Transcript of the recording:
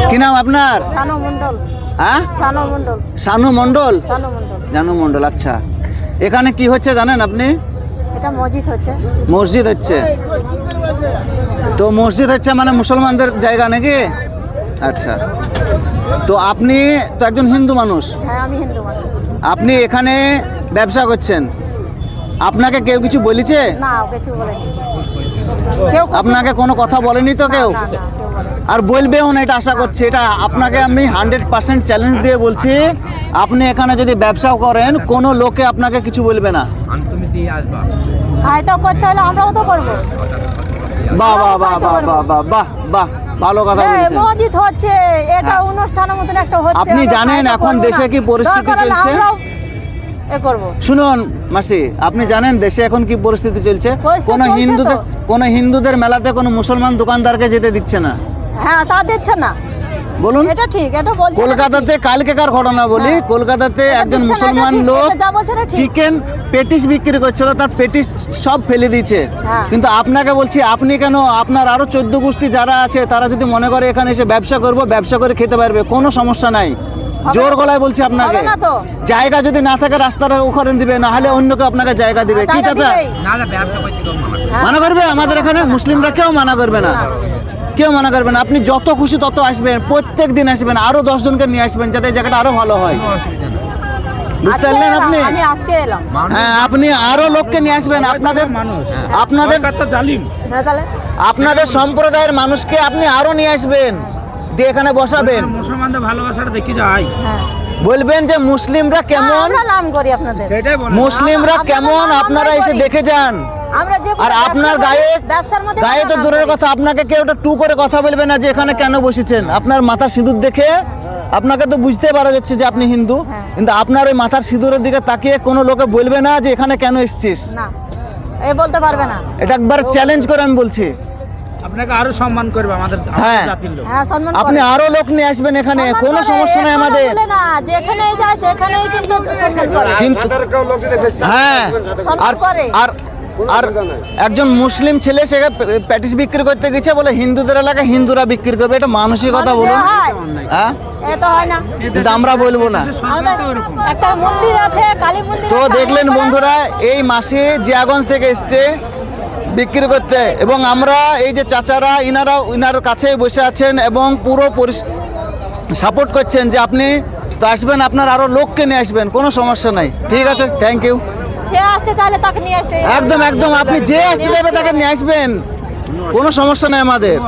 কি নাম আপনার? শানু মণ্ডল। হ্যাঁ, শানু মণ্ডল। শানু মণ্ডল। শানু মণ্ডল। জানু মণ্ডল, আচ্ছা। এখানে কি হচ্ছে জানেন আপনি? এটা মসজিদ হচ্ছে। মসজিদ হচ্ছে। তো মসজিদ হচ্ছে মানে মুসলমানদের জায়গা নাকি? আচ্ছা। তো আপনি তো একজন হিন্দু মানুষ, হ্যাঁ, আমি হিন্দু মানুষ। আপনি এখানে ব্যবসা করছেন, আপনাকে কেউ কিছু বলেছে? না, কিছু বলেনি। কেউ কিছু- আপনাকে কোনো কথা বলেনি তো কেউ? না, না, কেউ বলেনি। আর বলবেও না, এটা আশা করছি। এটা আপনাকে আমি 100% চ্যালেঞ্জ দিয়ে বলছি, আপনি এখানে যদি ব্যবসাও করেন কোনো লোকে আপনাকে কিছু বলবে না। সহায়তা করতে হলে আমরাও তো করবো। বাহ বাহ বাহ বাহ বাহ বাহ বাহ বাহ, ভালো কথা এই বলেছেন। মসজিদ হচ্ছে, এটা অনুষ্ঠানের মতন একটা হচ্ছে। আপনি আমরা জানেন সহায়তা এখন করবো দেশে না। কি পরিস্থিতি দরকার হলে চলছে? আমরাও করবো। শুনুন মাসি, আপনি জানেন দেশে এখন কি পরিস্থিতি চলছে? পরিস্থিতি কোনো চলছে হিন্দুদের তো। কোনো হিন্দুদের মেলাতে কোনো মুসলমান দোকানদারকে যেতে দিচ্ছে না। হ্যাঁ, তা দিচ্ছে না। বলুন, এটা ঠিক, এটা বলছে। কলকাতাতে কালকেকার ঘটনা বলি, কলকাতাতে একজন দিচ্ছে না, এটা মুসলমান ঠিক, লোক এটা যা বলছে না ঠিক। চিকেন পেটিস বিক্রি করছিল, তার পেটিস সব ফেলে দিয়েছে। হ্যাঁ। কিন্তু আপনাকে বলছি, আপনি কেন, আপনার আরো 14 গোষ্ঠী যারা আছে তারা যদি মনে করে এখানে এসে ব্যবসা করবো, ব্যবসা করে খেতে পারবে, কোনো সমস্যা নাই। জোর গলায় বলছি আপনাকে, হবে না তো। জায়গা যদি না থাকে রাস্তার ওখানে দিবে, না হলে অন্য কেউ আপনাকে জায়গা দিবে। কি জায়গা চাচা দিবেই। হ্যাঁ। মানা করবে? আমাদের এখানে মুসলিমরা কেউ মানা করবে না, কেউ মানা করবে না। আপনি যত খুশি তত আসবেন, প্রত্যেক দিন আসবেন, আরো 10 জনকে নিয়ে আসবেন, যাতে এই জায়গাটা আরো ভালো হয়। বুঝতে আজকে পারলেন এলাম, আপনি? আমি আজকে এলাম। হ্যাঁ, আপনি আরো লোককে নিয়ে আসবেন, আপনাদের আপনাদের হ্যাঁ, তাহলে আপনাদের সম্প্রদায়ের মানুষকে আপনি আরো নিয়ে আসবেন, দিয়ে এখানে বসাবেন, মুসলমানদের ভালোবাসাটা দেখি যাই, হ্যাঁ। বলবেন যে মুসলিমরা কেমন, আমরা নাম করি আপনাদের। সেটাই বলে। মুসলিমরা আমরা- কেমন, আমরা আপনারা আমরাই এসে করি। দেখে যান। আমরা যে আর আপনার গায়ে ব্যবসার মধ্যে গায়ে তো আমরা নাম দূরের করি। কথা, আপনাকে কেউ একটা টু করে কথা বলবে না যে এখানে কেন বসেছেন। আপনার মাথার সিঁদুর দেখে আপনাকে তো বুঝতে পারা যাচ্ছে যে আপনি হিন্দু, হ্যাঁ। কিন্তু আপনার ওই মাথার সিঁদুরের দিকে তাকিয়ে কোনো লোকে বলবে না যে এখানে কেন এসেছিস। না, এই বলতে পারবে না। এটা একবার চ্যালেঞ্জ করে আমি বলছি। আপনাকে আরো সম্মান করবে আমাদের হ্যাঁ। জাতির লোক। হ্যাঁ, সম্মান আপনি করে। আরো লোক নিয়ে আসবেন এখানে, সম্মান কোনো করে, সমস্যা নেই এখনো আমাদের। বলে না, যেখানেই যায় সেখানেই কিন্তু সম্মান করে। কিন্তু হ্যাঁ, সম্মান আর করে। আর আর একজন মুসলিম ছেলে সে প্যাটিস বিক্রি করতে গেছে, বলে হিন্দুদের এলাকায় হিন্দুরা বিক্রি করবে। এটা মানসিকতা মানুষে বলুন। হয়। হ্যাঁ, এ তো হয় না। কিন্তু আমরা বলবো না। আমাদের একটা মন্দির আছে, কালী মন্দির। তো আছে, দেখলেন ওখানে- বন্ধুরা, এই মাসে জিয়াগঞ্জ থেকে এসছে বিক্রি করতে, এবং আমরা এই যে চাচারা ইনার কাছে বসে আছেন এবং পুরো সাপোর্ট করছেন যে আপনি তো আসবেন, আপনার আরো লোককে নিয়ে আসবেন, কোনো সমস্যা নাই। ঠিক আছে, থ্যাংক ইউ। সে আসতে চাইলে তাকে নিয়ে আসতে। একদম একদম, আপনি যে আসতে যাবে তাকে নিয়ে আসবেন, কোনো সমস্যা নেই আমাদের।